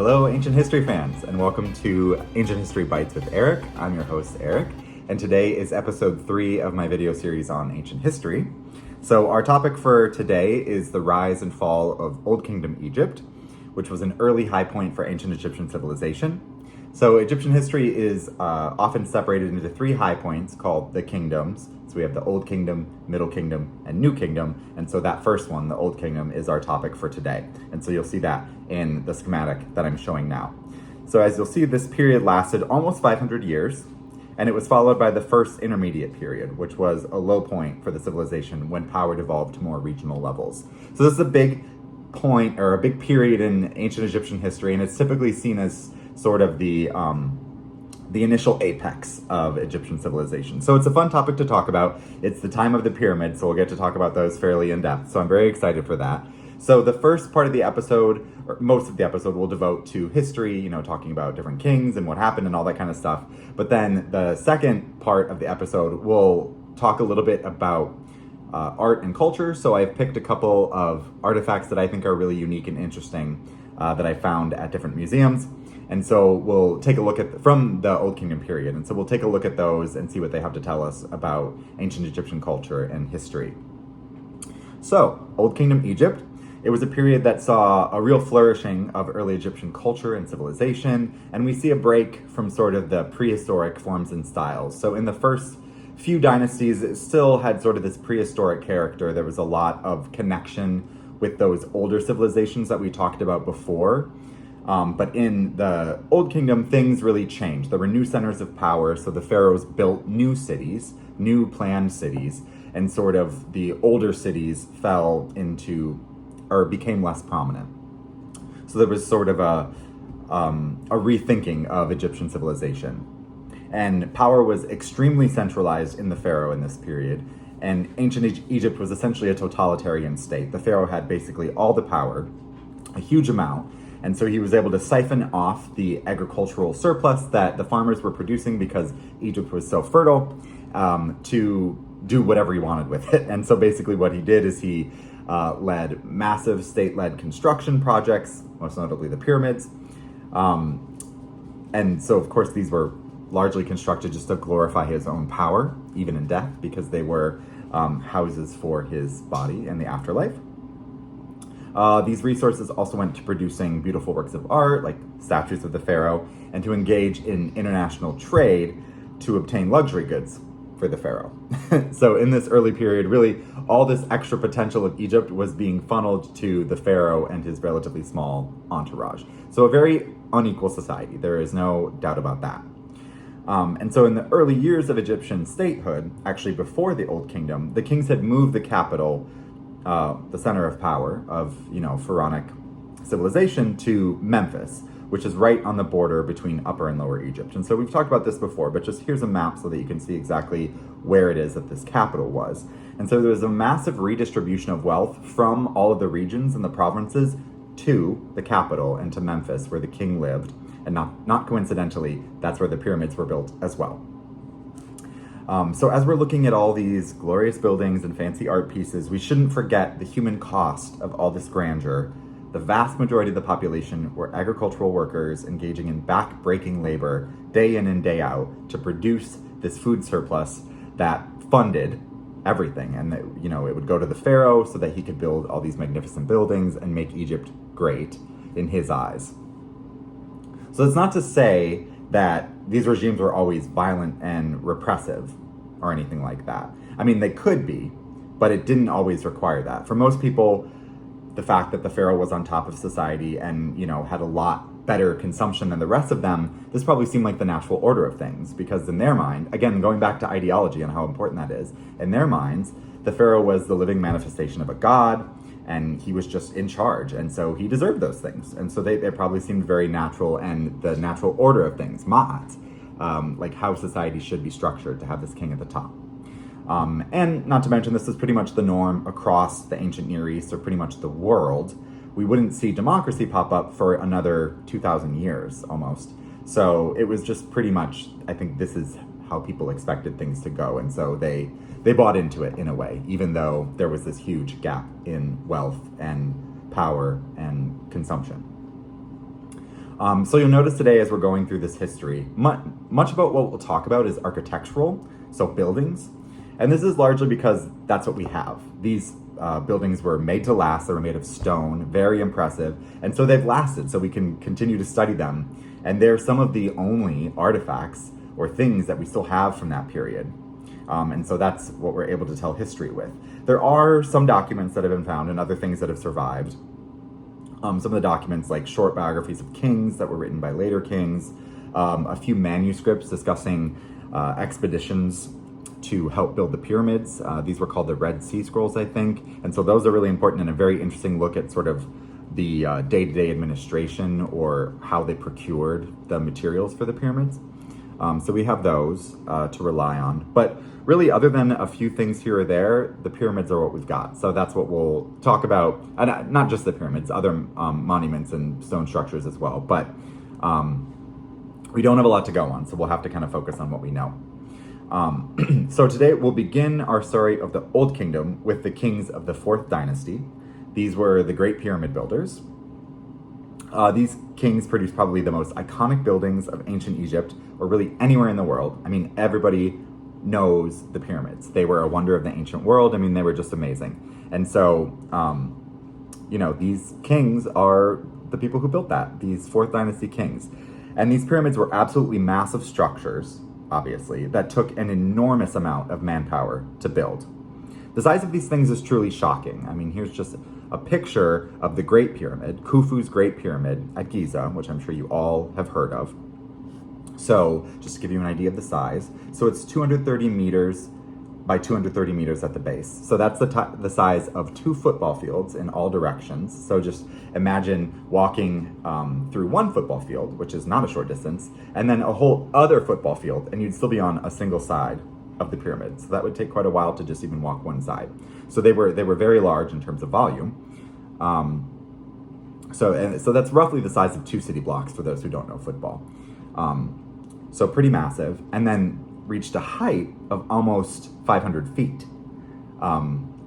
Hello, ancient history fans, and welcome to Ancient History Bites with Eric. I'm your host, Eric, and today is episode 3 of my video series on ancient history. So our topic for today is the rise and fall of Old Kingdom Egypt, which was an early high point for ancient Egyptian civilization. So Egyptian history is often separated into 3 high points called the kingdoms. So we have the Old Kingdom, Middle Kingdom, and New Kingdom. And so that first one, the Old Kingdom, is our topic for today. And so you'll see that in the schematic that I'm showing now. So as you'll see, this period lasted almost 500 years, and it was followed by the first intermediate period, which was a low point for the civilization when power devolved to more regional levels. So this is a big point, or a big period in ancient Egyptian history, and it's typically seen as sort of the initial apex of Egyptian civilization. So it's a fun topic to talk about. It's the time of the pyramids, so we'll get to talk about those fairly in depth. So I'm very excited for that. So the first part of the episode, or most of the episode, we'll devote to history, talking about different kings and what happened and all that kind of stuff. But then the second part of the episode, we'll talk a little bit about art and culture. So I've picked a couple of artifacts that I think are really unique and interesting that I found at different museums. And so we'll take a look at, from the Old Kingdom period, and so we'll take a look at those and see what they have to tell us about ancient Egyptian culture and history. So, Old Kingdom Egypt, it was a period that saw a real flourishing of early Egyptian culture and civilization, and we see a break from sort of the prehistoric forms and styles. So in the first few dynasties, it still had sort of this prehistoric character. There was a lot of connection with those older civilizations that we talked about before. But in the Old Kingdom, things really changed. There were new centers of power, so the pharaohs built new cities, new planned cities, and sort of the older cities fell into, or became less prominent. So there was sort of a rethinking of Egyptian civilization. And power was extremely centralized in the pharaoh in this period, and ancient Egypt was essentially a totalitarian state. The pharaoh had basically all the power, a huge amount, and so he was able to siphon off the agricultural surplus that the farmers were producing because Egypt was so fertile, to do whatever he wanted with it. And so basically what he did is he led massive state-led construction projects, most notably the pyramids. And so of course these were largely constructed just to glorify his own power, even in death, because they were houses for his body in the afterlife. These resources also went to producing beautiful works of art, like statues of the pharaoh, and to engage in international trade to obtain luxury goods for the pharaoh. So in this early period, really, all this extra potential of Egypt was being funneled to the pharaoh and his relatively small entourage. So a very unequal society. There is no doubt about that. And so in the early years of Egyptian statehood, actually before the Old Kingdom, the kings had moved the capital, the center of power of, pharaonic civilization, to Memphis, which is right on the border between Upper and Lower Egypt. And so we've talked about this before, but just here's a map so that you can see exactly where it is that this capital was. And so there was a massive redistribution of wealth from all of the regions and the provinces to the capital and to Memphis, where the king lived. And not coincidentally, that's where the pyramids were built as well. So as we're looking at all these glorious buildings and fancy art pieces, we shouldn't forget the human cost of all this grandeur. The vast majority of the population were agricultural workers engaging in back-breaking labor day in and day out to produce this food surplus that funded everything. And that, it would go to the pharaoh so that he could build all these magnificent buildings and make Egypt great in his eyes. So it's not to say that these regimes were always violent and repressive or anything like that. I mean, they could be, but it didn't always require that. For most people, the fact that the pharaoh was on top of society and, had a lot better consumption than the rest of them, this probably seemed like the natural order of things, because in their mind, again, going back to ideology and how important that is, in their minds, the pharaoh was the living manifestation of a god, and he was just in charge, and so he deserved those things. And so they probably seemed very natural, and the natural order of things, ma'at, like how society should be structured to have this king at the top. And not to mention, this is pretty much the norm across the ancient Near East, or pretty much the world. We wouldn't see democracy pop up for another 2,000 years, almost. So it was just pretty much, I think this is how people expected things to go, and so they bought into it in a way, even though there was this huge gap in wealth and power and consumption. So you'll notice today as we're going through this history, much about what we'll talk about is architectural, so buildings. And this is largely because that's what we have. These buildings were made to last, they were made of stone, very impressive, and so they've lasted, so we can continue to study them. And they're some of the only artifacts or things that we still have from that period. And so that's what we're able to tell history with. There are some documents that have been found and other things that have survived. Some of the documents like short biographies of kings that were written by later kings, a few manuscripts discussing expeditions to help build the pyramids. These were called the Red Sea Scrolls, I think. And so those are really important and a very interesting look at sort of the day-to-day administration or how they procured the materials for the pyramids. So we have those to rely on. But really, other than a few things here or there, the pyramids are what we've got. So that's what we'll talk about. And not just the pyramids, other monuments and stone structures as well. But we don't have a lot to go on, so we'll have to kind of focus on what we know. So today we'll begin our story of the Old Kingdom with the kings of the 4th dynasty. These were the great pyramid builders. These kings produced probably the most iconic buildings of ancient Egypt, or really anywhere in the world. I mean, everybody knows the pyramids. They were a wonder of the ancient world. I mean, they were just amazing. And so, these kings are the people who built that, these 4th dynasty kings. And these pyramids were absolutely massive structures, obviously, that took an enormous amount of manpower to build. The size of these things is truly shocking. I mean, here's just a picture of the Great Pyramid, Khufu's Great Pyramid at Giza, which I'm sure you all have heard of. So, just to give you an idea of the size, so it's 230 meters by 230 meters at the base. So that's the size of 2 football fields in all directions. So just imagine walking through one football field, which is not a short distance, and then a whole other football field, and you'd still be on a single side of the pyramid. So that would take quite a while to just even walk one side. So they were very large in terms of volume. So that's roughly the size of 2 city blocks for those who don't know football. So pretty massive, and then reached a height of almost 500 feet,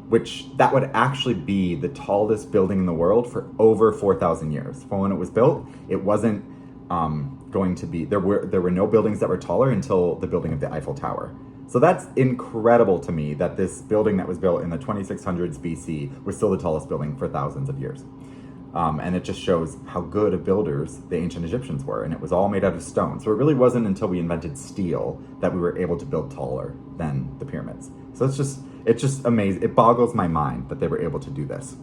which that would actually be the tallest building in the world for over 4,000 years. For when it was built, it wasn't going to be, there were no buildings that were taller until the building of the Eiffel Tower. So that's incredible to me that this building that was built in the 2600s BC was still the tallest building for thousands of years. And it just shows how good of builders the ancient Egyptians were, and it was all made out of stone. So it really wasn't until we invented steel that we were able to build taller than the pyramids. So it's just amazing. It boggles my mind that they were able to do this.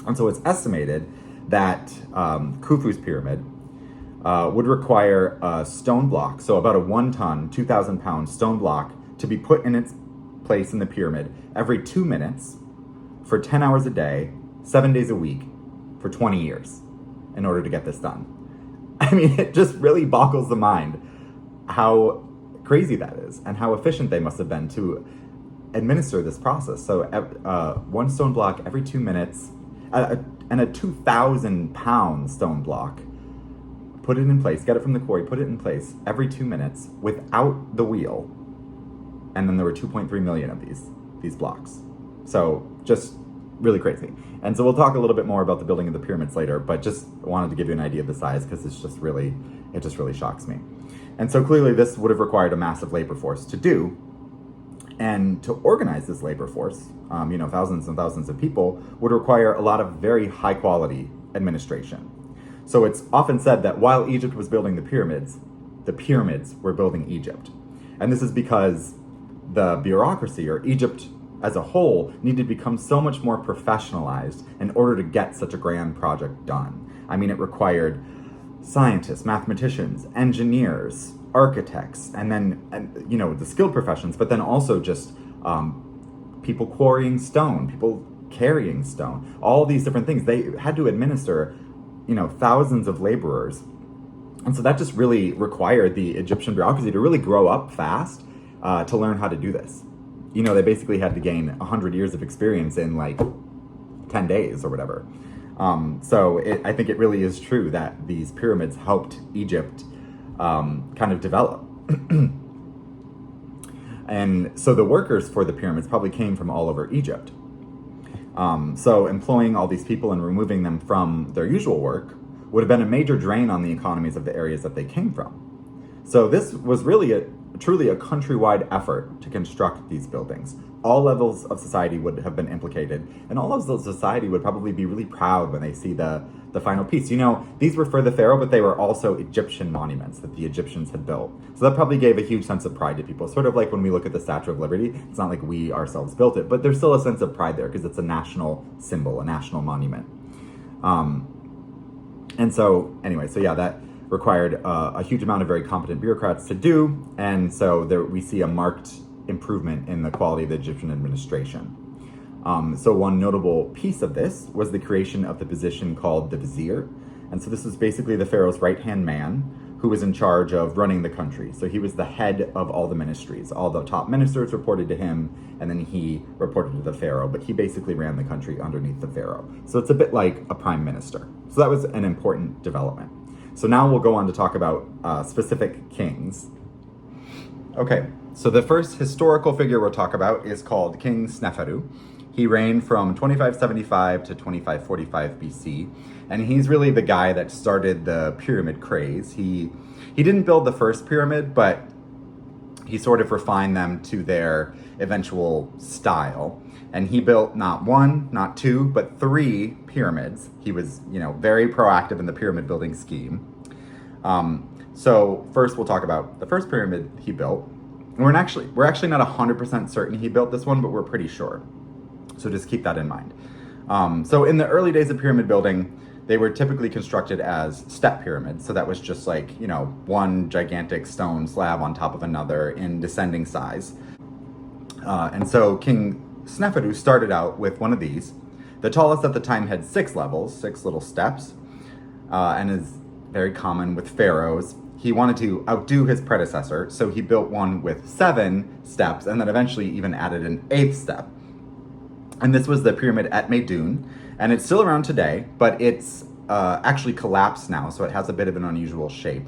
And so it's estimated that Khufu's pyramid would require a stone block, so about a 1-ton, 2,000-pound stone block, to be put in its place in the pyramid every 2 minutes for 10 hours a day, 7 days a week, for 20 years in order to get this done. I mean, it just really boggles the mind how crazy that is and how efficient they must have been to administer this process. So one stone block every 2 minutes, and a 2,000-pound stone block, put it in place, get it from the quarry, put it in place every 2 minutes without the wheel. And then there were 2.3 million of these blocks. So just really crazy. And so we'll talk a little bit more about the building of the pyramids later, but just wanted to give you an idea of the size because it just really shocks me. And so clearly this would have required a massive labor force to do. And to organize this labor force, thousands and thousands of people, would require a lot of very high quality administration. So it's often said that while Egypt was building the pyramids were building Egypt. And this is because the bureaucracy, or Egypt as a whole, needed to become so much more professionalized in order to get such a grand project done. I mean, it required scientists, mathematicians, engineers, architects, and then, the skilled professions, but then also just people quarrying stone, people carrying stone, all these different things. They had to administer, thousands of laborers. And so that just really required the Egyptian bureaucracy to really grow up fast to learn how to do this. They basically had to gain 100 years of experience in like 10 days or whatever. I think it really is true that these pyramids helped Egypt kind of develop. And so the workers for the pyramids probably came from all over Egypt. So employing all these people and removing them from their usual work would have been a major drain on the economies of the areas that they came from. So this was really truly a countrywide effort to construct these buildings. All levels of society would have been implicated, and all of the society would probably be really proud when they see the final piece. You know, these were for the pharaoh, but they were also Egyptian monuments that the Egyptians had built. So that probably gave a huge sense of pride to people. Sort of like when we look at the Statue of Liberty, it's not like we ourselves built it, but there's still a sense of pride there because it's a national symbol, a national monument. And so, anyway, so yeah, that required a huge amount of very competent bureaucrats to do, and so there we see a marked improvement in the quality of the Egyptian administration. So one notable piece of this was the creation of the position called the vizier, and so this was basically the pharaoh's right-hand man who was in charge of running the country. So he was the head of all the ministries. All the top ministers reported to him, and then he reported to the pharaoh, but he basically ran the country underneath the pharaoh. So it's a bit like a prime minister. So that was an important development. So now we'll go on to talk about specific kings. Okay, so the first historical figure we'll talk about is called King Sneferu. He reigned from 2575 to 2545 BC, and he's really the guy that started the pyramid craze. He didn't build the first pyramid, but he sort of refined them to their eventual style. And he built not one, not two, but 3 pyramids. He was, very proactive in the pyramid building scheme. So first we'll talk about the first pyramid he built. And we're actually not 100% certain he built this one, but we're pretty sure. So just keep that in mind. So in the early days of pyramid building, they were typically constructed as step pyramids. So that was just like, one gigantic stone slab on top of another in descending size. And so King Sneferu started out with one of these. The tallest at the time had 6 levels, 6 little steps, and is very common with pharaohs. He wanted to outdo his predecessor, so he built one with 7 steps, and then eventually even added an 8th step. And this was the pyramid at Meidum, and it's still around today, but it's actually collapsed now, so it has a bit of an unusual shape.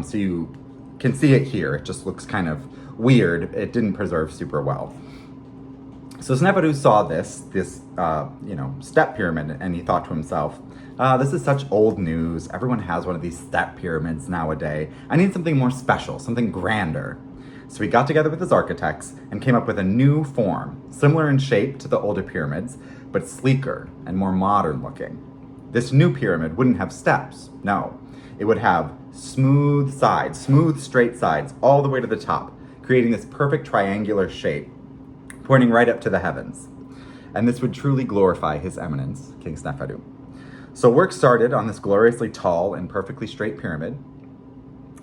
So you can see it here. It just looks kind of weird. It didn't preserve super well. So Sneferu saw this step pyramid, and he thought to himself, this is such old news. Everyone has one of these step pyramids nowadays. I need something more special, something grander. So he got together with his architects and came up with a new form, similar in shape to the older pyramids, but sleeker and more modern looking. This new pyramid wouldn't have steps. No, it would have smooth sides, smooth straight sides all the way to the top, creating this perfect triangular shape, pointing right up to the heavens. And this would truly glorify his eminence, King Sneferu. So work started on this gloriously tall and perfectly straight pyramid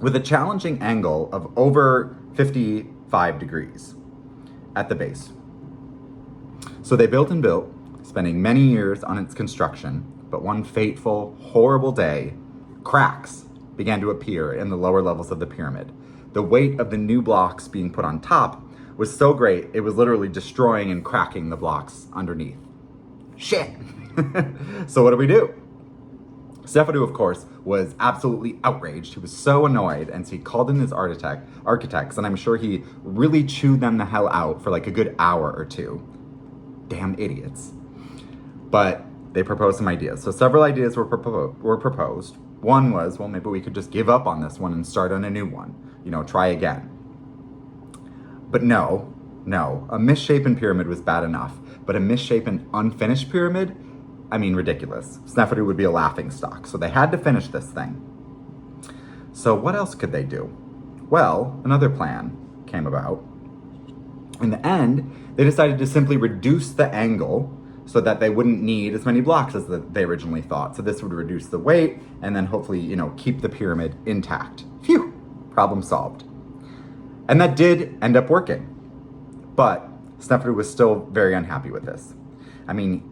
with a challenging angle of over 55 degrees at the base. So they built and built, spending many years on its construction, but one fateful, horrible day, cracks began to appear in the lower levels of the pyramid. The weight of the new blocks being put on top was so great, it was literally destroying and cracking the blocks underneath. Shit! So what do we do? Sneferu, of course, was absolutely outraged. He was so annoyed, and so he called in his architects, and I'm sure he really chewed them the hell out for like a good hour or two. Damn idiots. But they proposed some ideas. So several ideas were proposed. One was, well, maybe we could just give up on this one and start on a new one. Try again. But no, a misshapen pyramid was bad enough, but a misshapen, unfinished pyramid? I mean, ridiculous. Sneferu would be a laughingstock, so they had to finish this thing. So what else could they do? Well, another plan came about. In the end, they decided to simply reduce the angle so that they wouldn't need as many blocks as they originally thought. So this would reduce the weight and then hopefully, keep the pyramid intact. Phew, problem solved. And that did end up working. But Sneferu was still very unhappy with this. I mean,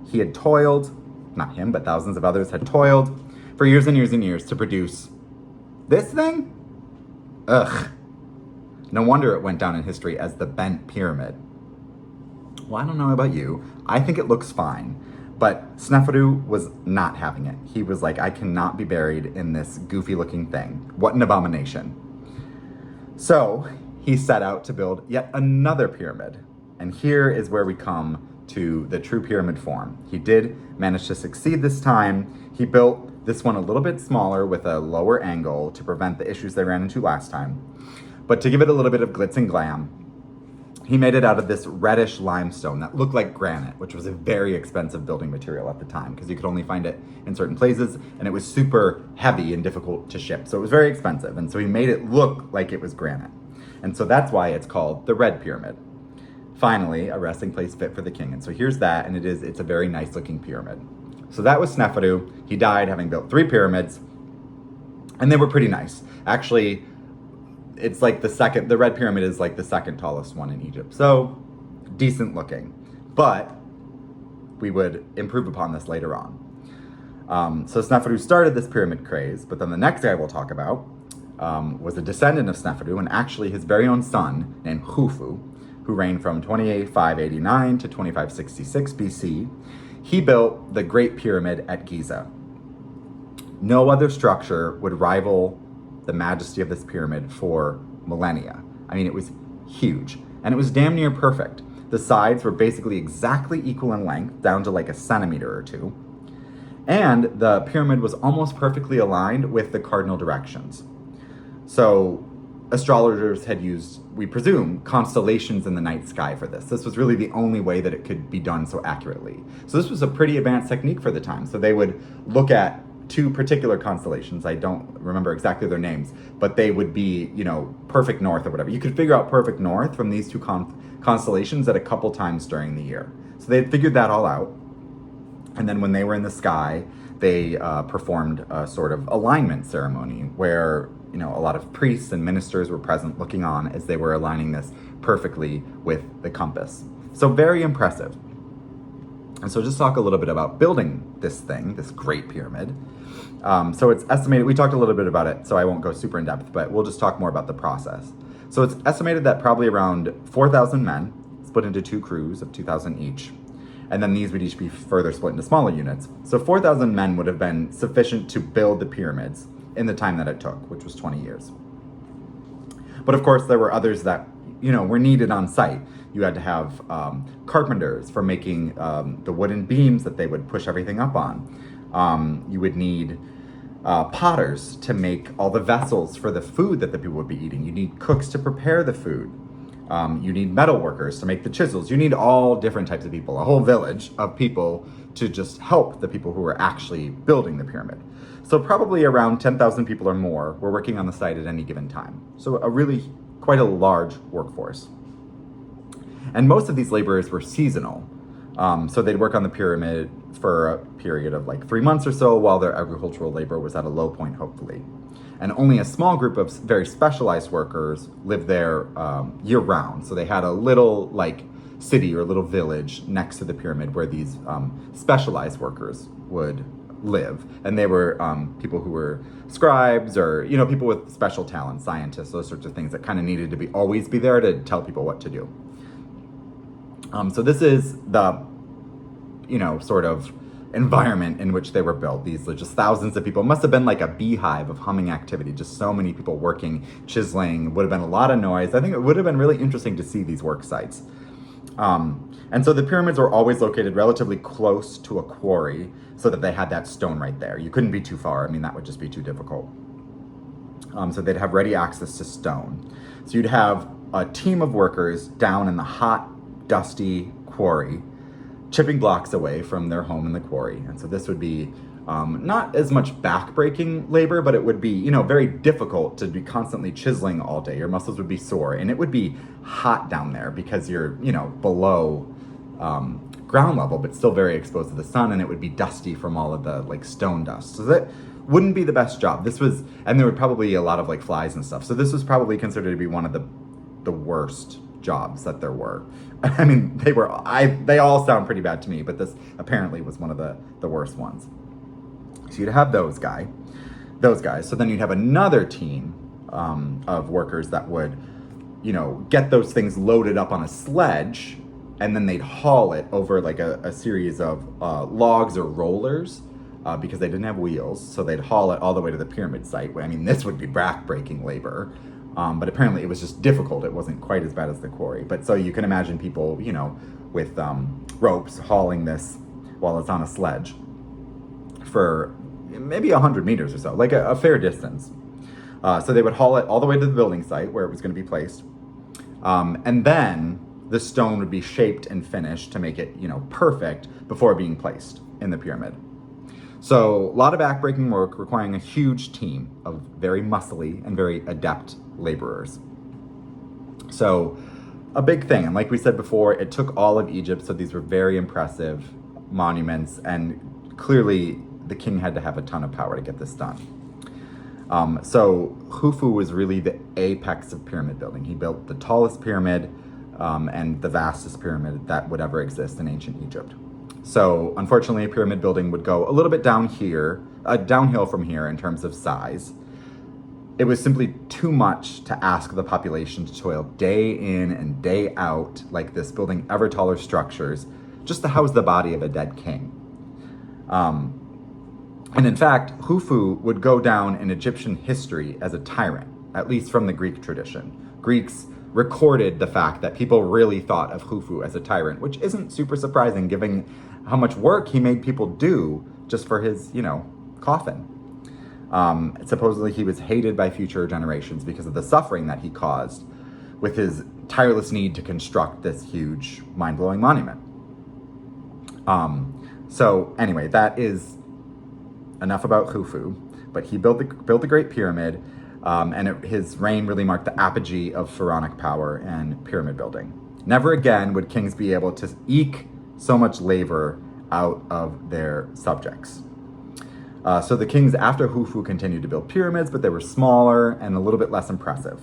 he had toiled, not him, but thousands of others had toiled for years and years and years to produce this thing? Ugh. No wonder it went down in history as the bent pyramid. Well, I don't know about you. I think it looks fine. But Sneferu was not having it. He was like, I cannot be buried in this goofy looking thing. What an abomination. So he set out to build yet another pyramid. And here is where we come to the true pyramid form. He did manage to succeed this time. He built This one a little bit smaller with a lower angle to prevent the issues they ran into last time. But to give it a little bit of glitz and glam, he made it out of this reddish limestone that looked like granite, which was a very expensive building material at the time because you could only find it in certain places, and it was super heavy and difficult to ship. So it was very expensive, and so he made it look like it was granite. And so that's why it's called the Red Pyramid. Finally, a resting place fit for the king. And so here's that, and it's a very nice looking pyramid. So that was Sneferu. He died having built 3 pyramids, and they were pretty nice. Actually, it's like the Red Pyramid is like the second tallest one in Egypt. So decent looking, but we would improve upon this later on. So Sneferu started this pyramid craze, but then the next guy we'll talk about was a descendant of Sneferu, and actually his very own son named Khufu, who reigned from 2589 to 2566 BC. He built the Great Pyramid at Giza. No other structure would rival the majesty of this pyramid for millennia. I mean, it was huge, and it was damn near perfect. The sides were basically exactly equal in length, down to like a centimeter or two. And the pyramid was almost perfectly aligned with the cardinal directions. So astrologers had used, we presume, constellations in the night sky for this. This was really the only way that it could be done so accurately. So this was a pretty advanced technique for the time. So they would look at 2 particular constellations. I don't remember exactly their names, but they would be, perfect north or whatever. You could figure out perfect north from these 2 constellations at a couple times during the year. So they had figured that all out. And then when they were in the sky, they performed a sort of alignment ceremony where, a lot of priests and ministers were present looking on as they were aligning this perfectly with the compass. So very impressive. And so just talk a little bit about building this thing, this Great Pyramid. So it's estimated, we talked a little bit about it, so I won't go super in depth, but we'll just talk more about the process. So it's estimated that probably around 4,000 men, split into 2 crews of 2,000 each. And then these would each be further split into smaller units. So 4,000 men would have been sufficient to build the pyramids in the time that it took, which was 20 years. But of course, there were others that, were needed on site. You had to have carpenters for making the wooden beams that they would push everything up on. You would need potters to make all the vessels for the food that the people would be eating. You need cooks to prepare the food. You need metal workers to make the chisels. You need all different types of people, a whole village of people to just help the people who were actually building the pyramid. So probably around 10,000 people or more were working on the site at any given time. So quite a large workforce. And most of these laborers were seasonal. So they'd work on the pyramid for a period of like 3 months or so while their agricultural labor was at a low point, hopefully. And only a small group of very specialized workers lived there year round. So they had a little city or a little village next to the pyramid where these specialized workers would live. And they were people who were scribes or, people with special talents, scientists, those sorts of things that kind of needed to always be there to tell people what to do. So this is the, sort of environment in which they were built. These are just thousands of people. It must have been like a beehive of humming activity, just so many people working, chiseling. It would have been a lot of noise. I think it would have been really interesting to see these work sites. And so the pyramids were always located relatively close to a quarry so that they had that stone right there. You couldn't be too far. I mean, that would just be too difficult. So they'd have ready access to stone. So you'd have a team of workers down in the hot, dusty quarry, chipping blocks away from their home in the quarry. And so this would be not as much back-breaking labor, but it would be, very difficult to be constantly chiseling all day. Your muscles would be sore, and it would be hot down there because you're, below ground level, but still very exposed to the sun, and it would be dusty from all of the stone dust. So that wouldn't be the best job. And there would probably be a lot of flies and stuff. So this was probably considered to be one of the worst jobs that there were. I mean, they all sound pretty bad to me, but this apparently was one of the worst ones. So you'd have those guys. So then you'd have another team of workers that would, get those things loaded up on a sledge, and then they'd haul it over a series of logs or rollers because they didn't have wheels. So they'd haul it all the way to the pyramid site. I mean, this would be back-breaking labor. But apparently it was just difficult. It wasn't quite as bad as the quarry. But so you can imagine people, with ropes hauling this while it's on a sledge for maybe 100 meters or so, like a fair distance. So they would haul it all the way to the building site where it was going to be placed. And then the stone would be shaped and finished to make it, perfect before being placed in the pyramid. So a lot of backbreaking work requiring a huge team of very muscly and very adept laborers. So a big thing, and like we said before, it took all of Egypt, so these were very impressive monuments, and clearly the king had to have a ton of power to get this done. So Khufu was really the apex of pyramid building. He built the tallest pyramid and the vastest pyramid that would ever exist in ancient Egypt. So unfortunately, pyramid building would go a little bit downhill from here in terms of size. It was simply too much to ask the population to toil day in and day out like this, building ever taller structures just to house the body of a dead king. And in fact, Khufu would go down in Egyptian history as a tyrant, at least from the Greek tradition. Greeks recorded the fact that people really thought of Khufu as a tyrant, which isn't super surprising given how much work he made people do just for his, coffin. Supposedly he was hated by future generations because of the suffering that he caused with his tireless need to construct this huge, mind-blowing monument. So anyway, that is enough about Khufu, but he built the Great Pyramid, and his reign really marked the apogee of pharaonic power and pyramid building. Never again would kings be able to eke so much labor out of their subjects. So the kings after Khufu continued to build pyramids, but they were smaller and a little bit less impressive.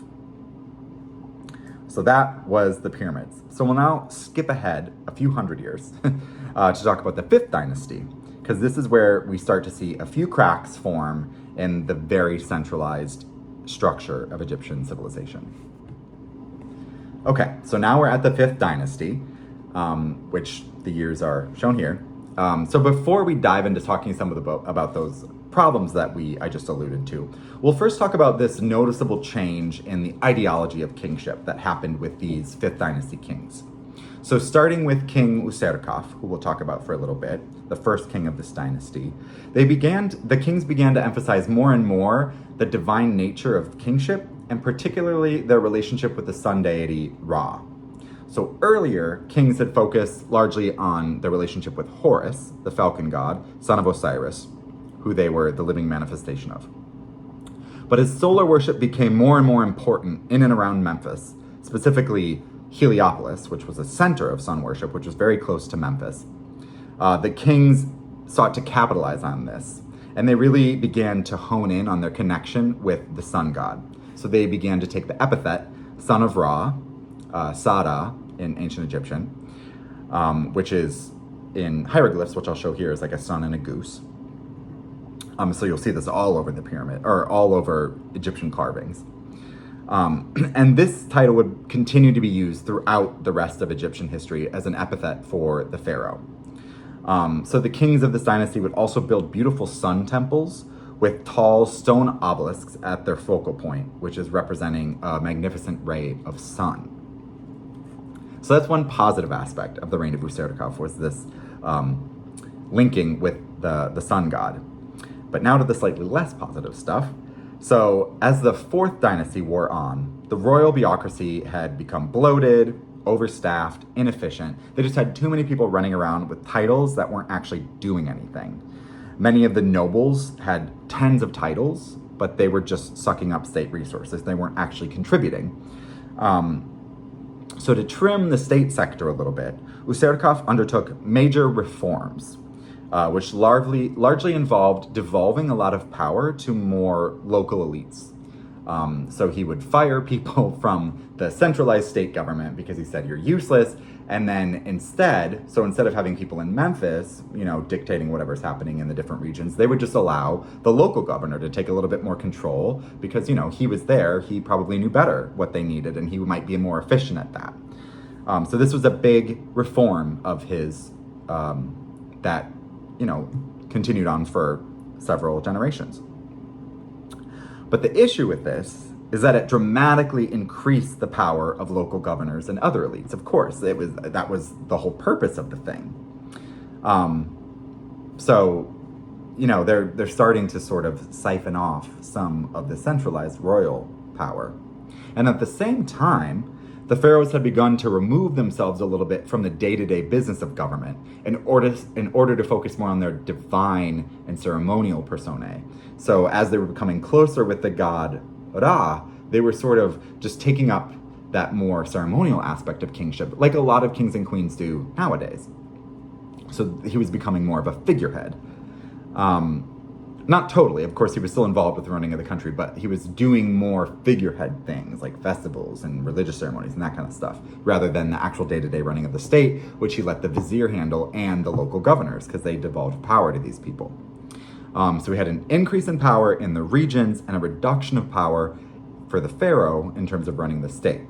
So that was the pyramids. So we'll now skip ahead a few hundred years to talk about the 5th dynasty, because this is where we start to see a few cracks form in the very centralized structure of Egyptian civilization. Okay, so now we're at the 5th dynasty, which the years are shown here. So before we dive into talking about those problems that I just alluded to, we'll first talk about this noticeable change in the ideology of kingship that happened with these 5th dynasty kings. So starting with King Userkaf, who we'll talk about for a little bit, the first king of this dynasty, the kings began to emphasize more and more the divine nature of kingship, and particularly their relationship with the sun deity Ra. So earlier, kings had focused largely on their relationship with Horus, the falcon god, son of Osiris, who they were the living manifestation of. But as solar worship became more and more important in and around Memphis, specifically Heliopolis, which was a center of sun worship, which was very close to Memphis, the kings sought to capitalize on this, and they really began to hone in on their connection with the sun god. So they began to take the epithet son of Ra, Sada in ancient Egyptian, which is in hieroglyphs, which I'll show here, is like a sun and a goose. So you'll see this all over the pyramid, or all over Egyptian carvings. And this title would continue to be used throughout the rest of Egyptian history as an epithet for the pharaoh. So the kings of this dynasty would also build beautiful sun temples with tall stone obelisks at their focal point, which is representing a magnificent ray of sun. So that's one positive aspect of the reign of Userkaf, was this linking with the sun god. But now to the slightly less positive stuff. So as the 4th dynasty wore on, the royal bureaucracy had become bloated, overstaffed, inefficient. They just had too many people running around with titles that weren't actually doing anything. Many of the nobles had tens of titles, but they were just sucking up state resources. They weren't actually contributing. So to trim the state sector a little bit, Userkaf undertook major reforms, which largely involved devolving a lot of power to more local elites. So he would fire people from the centralized state government because he said, you're useless. And then instead of having people in Memphis, dictating whatever's happening in the different regions, they would just allow the local governor to take a little bit more control because, he was there. He probably knew better what they needed, and he might be more efficient at that. So this was a big reform of his that, continued on for several generations. But the issue with this is that it dramatically increased the power of local governors and other elites. Of course, that was the whole purpose of the thing. So they're starting to sort of siphon off some of the centralized royal power. And at the same time, the pharaohs had begun to remove themselves a little bit from the day-to-day business of government in order to focus more on their divine and ceremonial personae. So as they were becoming closer with the god Ra, they were sort of just taking up that more ceremonial aspect of kingship, like a lot of kings and queens do nowadays. So he was becoming more of a figurehead. Not totally, of course, he was still involved with the running of the country, but he was doing more figurehead things like festivals and religious ceremonies and that kind of stuff, rather than the actual day-to-day running of the state, which he let the vizier handle and the local governors, because they devolved power to these people. So we had an increase in power in the regions and a reduction of power for the pharaoh in terms of running the state.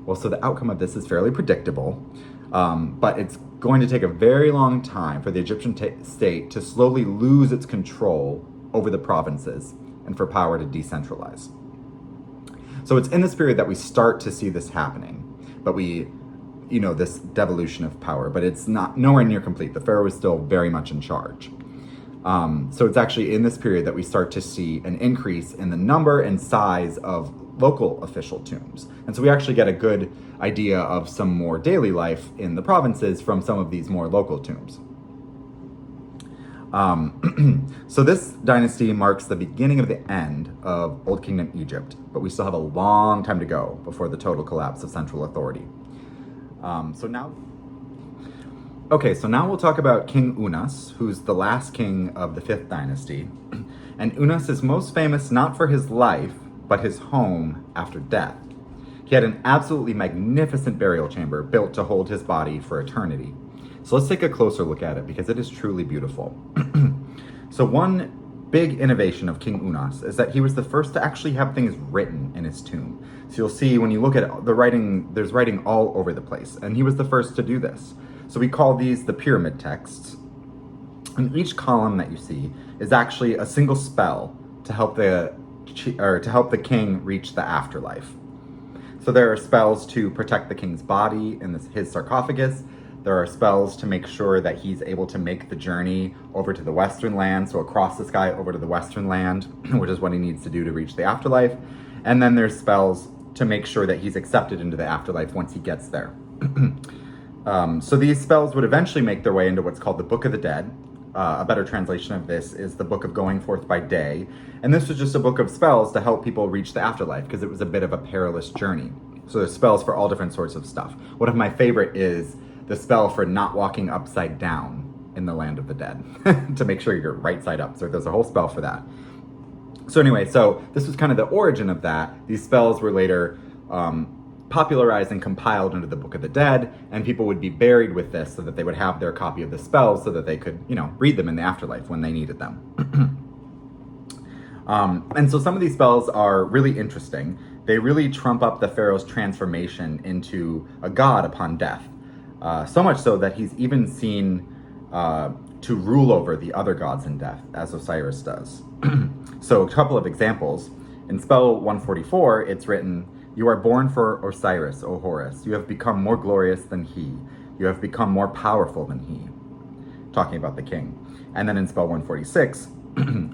Well, so the outcome of this is fairly predictable, but it's going to take a very long time for the Egyptian state to slowly lose its control over the provinces and for power to decentralize. So it's in this period that we start to see this happening, but this devolution of power, but it's nowhere near complete. The pharaoh is still very much in charge. So it's actually in this period that we start to see an increase in the number and size of local official tombs. And so we actually get a good idea of some more daily life in the provinces from some of these more local tombs. So this dynasty marks the beginning of the end of Old Kingdom Egypt, but we still have a long time to go before the total collapse of central authority. So now we'll talk about King Unas, who's the last king of the 5th dynasty. And Unas is most famous not for his life, but his home after death. He had an absolutely magnificent burial chamber built to hold his body for eternity. So let's take a closer look at it because it is truly beautiful. So one big innovation of King Unas is that he was the first to actually have things written in his tomb. So you'll see when you look at the writing, there's writing all over the place, and he was the first to do this. So we call these the pyramid texts. And each column that you see is actually a single spell to help the king reach the afterlife. So there are spells to protect the king's body in his sarcophagus. There are spells to make sure that he's able to make the journey over to the western land, so across the sky over to the western land, which is what he needs to do to reach the afterlife. And then there's spells to make sure that he's accepted into the afterlife once he gets there. So these spells would eventually make their way into what's called the Book of the Dead. A better translation of this is the Book of Going Forth by Day. And this was just a book of spells to help people reach the afterlife because it was a bit of a perilous journey. So there's spells for all different sorts of stuff. One of my favorite is the spell for not walking upside down in the land of the dead to make sure you're right side up. So there's a whole spell for that. So anyway, so this was kind of the origin of that. These spells were later popularized and compiled into the Book of the Dead, and people would be buried with this so that they would have their copy of the spells so that they could, read them in the afterlife when they needed them. And so some of these spells are really interesting. They really trump up the pharaoh's transformation into a god upon death. So much so that he's even seen to rule over the other gods in death, as Osiris does. So a couple of examples. In spell 144, it's written, "You are born for Osiris, O Horus. You have become more glorious than he. You have become more powerful than he." Talking about the king. And then in spell 146,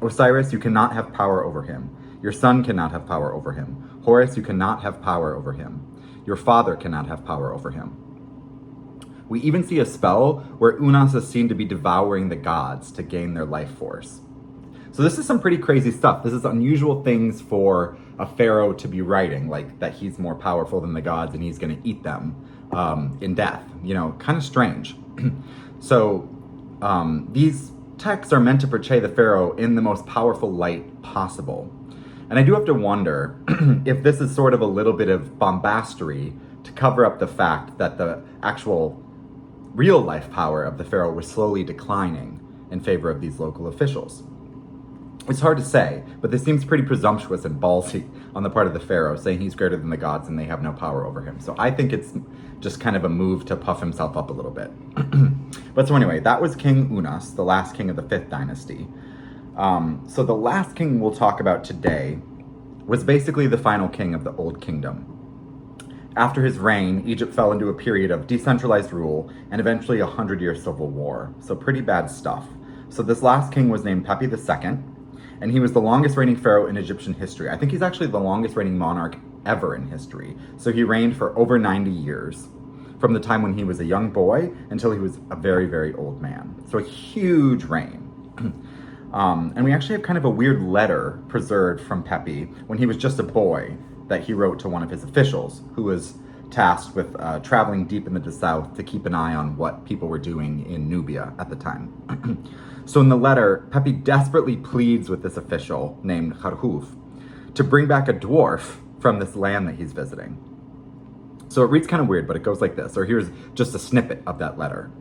"Osiris, you cannot have power over him. Your son cannot have power over him. Horus, you cannot have power over him. Your father cannot have power over him." We even see a spell where Unas is seen to be devouring the gods to gain their life force. So this is some pretty crazy stuff. This is unusual things for a pharaoh to be writing, like that he's more powerful than the gods and he's going to eat them in death. Kind of strange. So these texts are meant to portray the pharaoh in the most powerful light possible. And I do have to wonder if this is sort of a little bit of bombastery to cover up the fact that the actual real life power of the pharaoh was slowly declining in favor of these local officials. It's hard to say, but this seems pretty presumptuous and ballsy on the part of the pharaoh, saying he's greater than the gods and they have no power over him. So I think it's just kind of a move to puff himself up a little bit. But so anyway, that was King Unas, the last king of the 5th dynasty. So the last king we'll talk about today was basically the final king of the Old Kingdom. After his reign, Egypt fell into a period of decentralized rule and eventually a 100-year civil war. So pretty bad stuff. So this last king was named Pepi II, and he was the longest reigning pharaoh in Egyptian history. I think he's actually the longest reigning monarch ever in history. So he reigned for over 90 years, from the time when he was a young boy until he was a very, very old man. So a huge reign. And we actually have kind of a weird letter preserved from Pepi when he was just a boy that he wrote to one of his officials, who was tasked with traveling deep into the south to keep an eye on what people were doing in Nubia at the time. So in the letter, Pepi desperately pleads with this official named Kharhuf to bring back a dwarf from this land that he's visiting. So it reads kind of weird, but it goes like this, or here's just a snippet of that letter.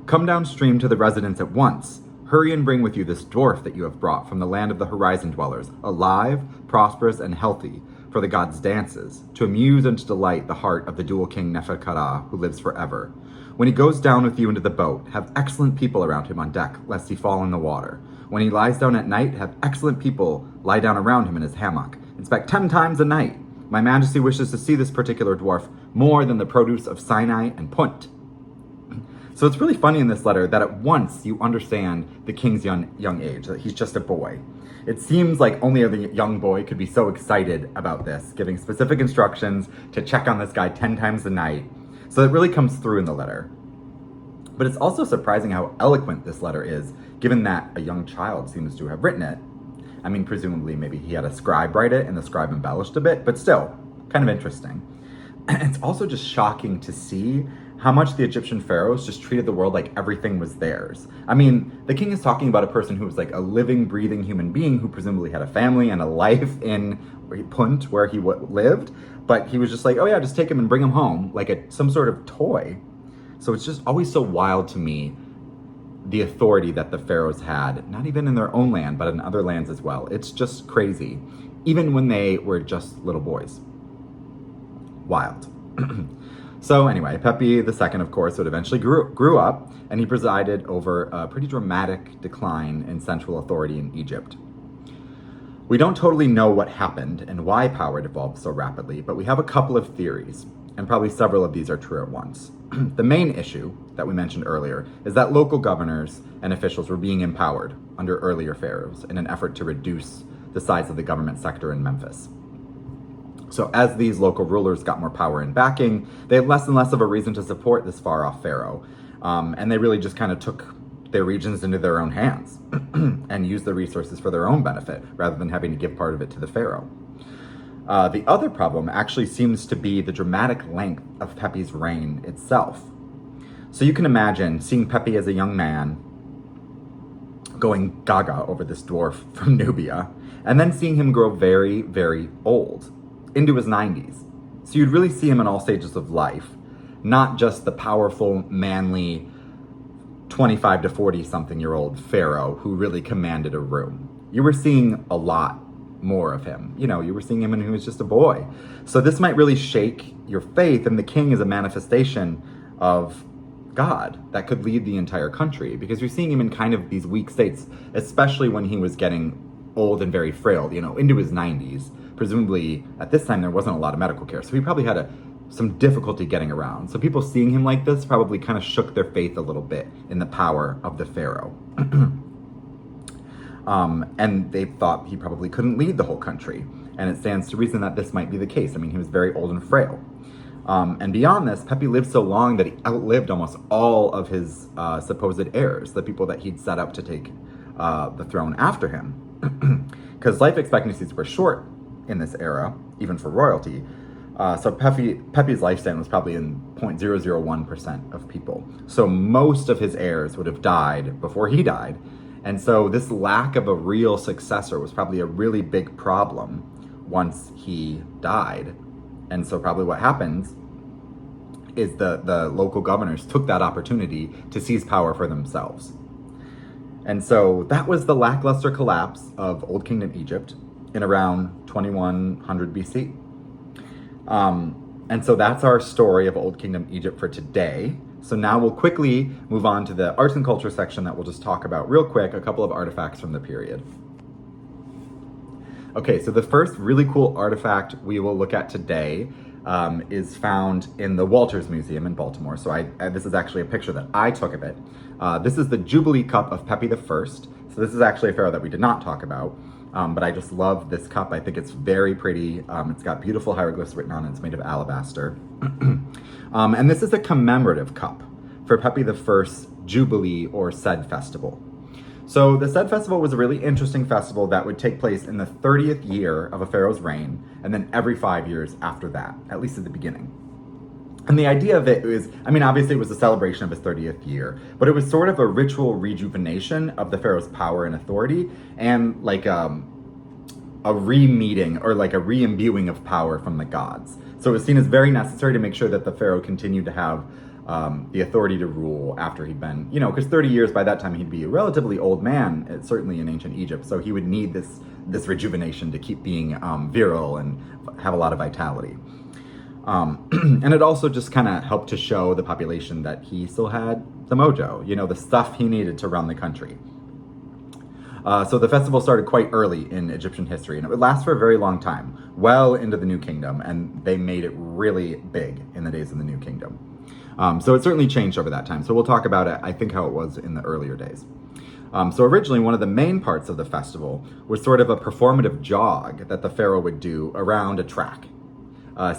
Come downstream to the residence at once. Hurry and bring with you this dwarf that you have brought from the land of the horizon dwellers, alive, prosperous, and healthy, for the gods' dances, to amuse and to delight the heart of the dual king Neferkara, who lives forever. When he goes down with you into the boat, have excellent people around him on deck, lest he fall in the water. When he lies down at night, have excellent people lie down around him in his hammock. Inspect 10 times a night. My Majesty wishes to see this particular dwarf more than the produce of Sinai and Punt. So it's really funny in this letter that at once you understand the king's young age, that he's just a boy. It seems like only a young boy could be so excited about this, giving specific instructions to check on this guy 10 times a night. So it really comes through in the letter. But it's also surprising how eloquent this letter is, given that a young child seems to have written it. I mean, presumably maybe he had a scribe write it and the scribe embellished a bit, but still, kind of interesting. And it's also just shocking to see how much the Egyptian pharaohs just treated the world like everything was theirs. I mean, the king is talking about a person who was like a living, breathing human being who presumably had a family and a life in Punt, where he lived, but he was just like, oh yeah, just take him and bring him home, like some sort of toy. So it's just always so wild to me, the authority that the pharaohs had, not even in their own land, but in other lands as well. It's just crazy, even when they were just little boys. Wild. So anyway, Pepi II, of course, would eventually grew up, and he presided over a pretty dramatic decline in central authority in Egypt. We don't totally know what happened and why power devolved so rapidly, but we have a couple of theories, and probably several of these are true at once. The main issue that we mentioned earlier is that local governors and officials were being empowered under earlier pharaohs in an effort to reduce the size of the government sector in Memphis. So as these local rulers got more power and backing, they had less and less of a reason to support this far-off pharaoh. And they really just kind of took their regions into their own hands and used the resources for their own benefit, rather than having to give part of it to the pharaoh. The other problem actually seems to be the dramatic length of Pepi's reign itself. So you can imagine seeing Pepi as a young man going gaga over this dwarf from Nubia, and then seeing him grow very, very old, into his 90s. So you'd really see him in all stages of life, not just the powerful, manly 25 to 40 something year old pharaoh who really commanded a room. You were seeing a lot more of him. You were seeing him when he was just a boy. So this might really shake your faith in the king as a manifestation of God that could lead the entire country, because you're seeing him in kind of these weak states, especially when he was getting old and very frail, into his 90s. Presumably, at this time, there wasn't a lot of medical care, so he probably had some difficulty getting around. So people seeing him like this probably kind of shook their faith a little bit in the power of the pharaoh. And they thought he probably couldn't lead the whole country. And it stands to reason that this might be the case. I mean, he was very old and frail. And beyond this, Pepi lived so long that he outlived almost all of his supposed heirs, the people that he'd set up to take the throne after him. Because life expectancies were short in this era, even for royalty. So Pepi's lifespan was probably in 0.001% of people. So most of his heirs would have died before he died. And so this lack of a real successor was probably a really big problem once he died. And so probably what happens is the local governors took that opportunity to seize power for themselves. And so that was the lackluster collapse of Old Kingdom Egypt in around 2100 BC. And so that's our story of Old Kingdom Egypt for today. So now we'll quickly move on to the arts and culture section that we'll just talk about real quick, a couple of artifacts from the period. Okay, so the first really cool artifact we will look at today is found in the Walters Museum in Baltimore. So this is actually a picture that I took of it. This is the Jubilee Cup of Pepi I. So this is actually a pharaoh that we did not talk about, but I just love this cup. I think it's very pretty. It's got beautiful hieroglyphs written on it. It's made of alabaster. And this is a commemorative cup for Pepi I's Jubilee or Sed Festival. So the Sed Festival was a really interesting festival that would take place in the 30th year of a pharaoh's reign, and then every 5 years after that, at least at the beginning. And the idea of it is, obviously it was a celebration of his 30th year, but it was sort of a ritual rejuvenation of the pharaoh's power and authority, and like a re-meeting or like a re-imbuing of power from the gods. So it was seen as very necessary to make sure that the pharaoh continued to have the authority to rule after he'd been, because 30 years by that time he'd be a relatively old man, certainly in ancient Egypt. So he would need this rejuvenation to keep being virile and have a lot of vitality. And it also just kind of helped to show the population that he still had the mojo, the stuff he needed to run the country. So the festival started quite early in Egyptian history, and it would last for a very long time, well into the New Kingdom, and they made it really big in the days of the New Kingdom. So it certainly changed over that time. So we'll talk about it, I think, how it was in the earlier days. So originally, one of the main parts of the festival was sort of a performative jog that the pharaoh would do around a track,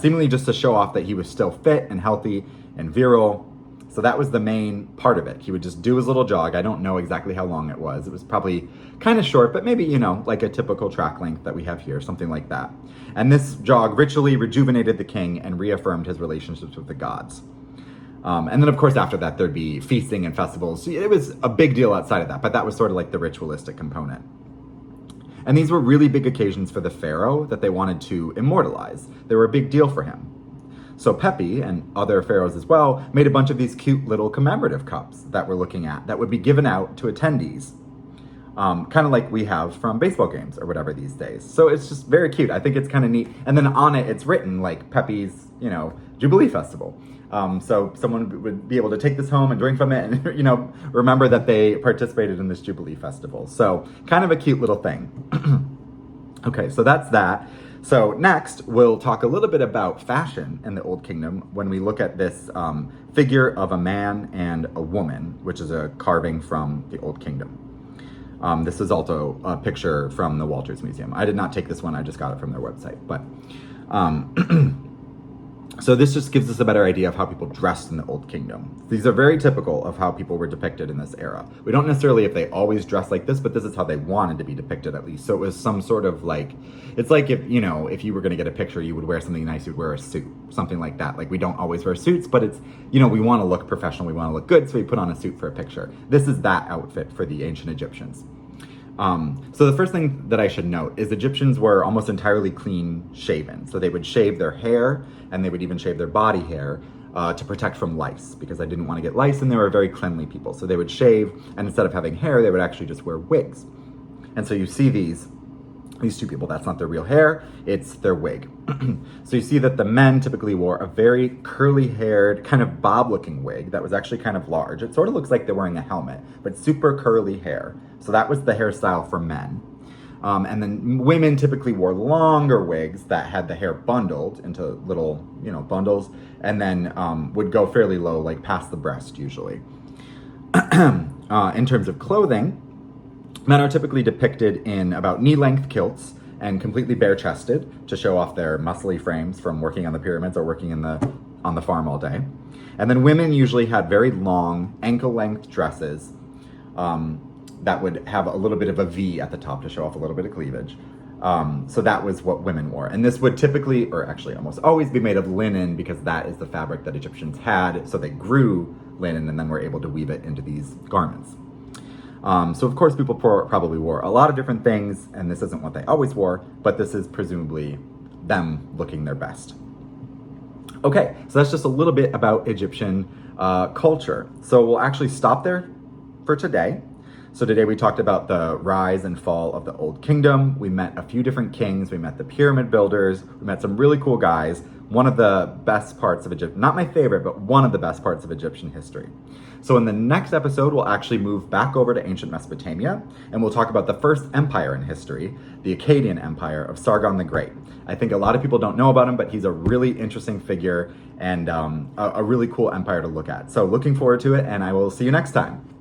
seemingly just to show off that he was still fit and healthy and virile. So that was the main part of it. He would just do his little jog. I don't know exactly how long it was. It was probably kind of short, but maybe, like a typical track length that we have here, something like that. And this jog ritually rejuvenated the king and reaffirmed his relationships with the gods. And then, of course, after that, there'd be feasting and festivals. It was a big deal outside of that, but that was sort of like the ritualistic component. And these were really big occasions for the pharaoh that they wanted to immortalize. They were a big deal for him. So Pepi and other pharaohs as well made a bunch of these cute little commemorative cups that we're looking at that would be given out to attendees, kind of like we have from baseball games or whatever these days. So it's just very cute. I think it's kind of neat. And then on it, it's written like Pepi's, Jubilee Festival. So someone would be able to take this home and drink from it and, remember that they participated in this Jubilee Festival. So kind of a cute little thing. Okay, so that's that. So next, we'll talk a little bit about fashion in the Old Kingdom when we look at this figure of a man and a woman, which is a carving from the Old Kingdom. This is also a picture from the Walters Museum. I did not take this one, I just got it from their website. But so this just gives us a better idea of how people dressed in the Old Kingdom. These are very typical of how people were depicted in this era. We don't necessarily if they always dressed like this, but this is how they wanted to be depicted at least. So it was some sort of like, it's like if you were going to get a picture, you would wear something nice, you'd wear a suit, something like that. Like we don't always wear suits, but it's, we want to look professional, we want to look good, so we put on a suit for a picture. This is that outfit for the ancient Egyptians. So the first thing that I should note is Egyptians were almost entirely clean shaven. So they would shave their hair and they would even shave their body hair to protect from lice, because I didn't want to get lice, and they were very cleanly people. So they would shave, and instead of having hair, they would actually just wear wigs. And so you see these two people, that's not their real hair, it's their wig. So you see that the men typically wore a very curly-haired, kind of bob-looking wig that was actually kind of large. It sort of looks like they're wearing a helmet, but super curly hair. So that was the hairstyle for men. And then women typically wore longer wigs that had the hair bundled into little, bundles, and then would go fairly low, like past the breast usually. In terms of clothing, men are typically depicted in about knee-length kilts and completely bare-chested to show off their muscly frames from working on the pyramids or working on the farm all day. And then women usually had very long, ankle-length dresses that would have a little bit of a V at the top to show off a little bit of cleavage. So that was what women wore. And this would typically, or actually almost always, be made of linen, because that is the fabric that Egyptians had. So they grew linen and then were able to weave it into these garments. So of course people probably wore a lot of different things, and this isn't what they always wore, but this is presumably them looking their best. Okay, so that's just a little bit about Egyptian culture. So we'll actually stop there for today. So today we talked about the rise and fall of the Old Kingdom. We met a few different kings. We met the pyramid builders. We met some really cool guys. One of the best parts of Egypt, not my favorite, but one of the best parts of Egyptian history. So in the next episode, we'll actually move back over to ancient Mesopotamia, and we'll talk about the first empire in history, the Akkadian Empire of Sargon the Great. I think a lot of people don't know about him, but he's a really interesting figure and a really cool empire to look at. So looking forward to it, and I will see you next time.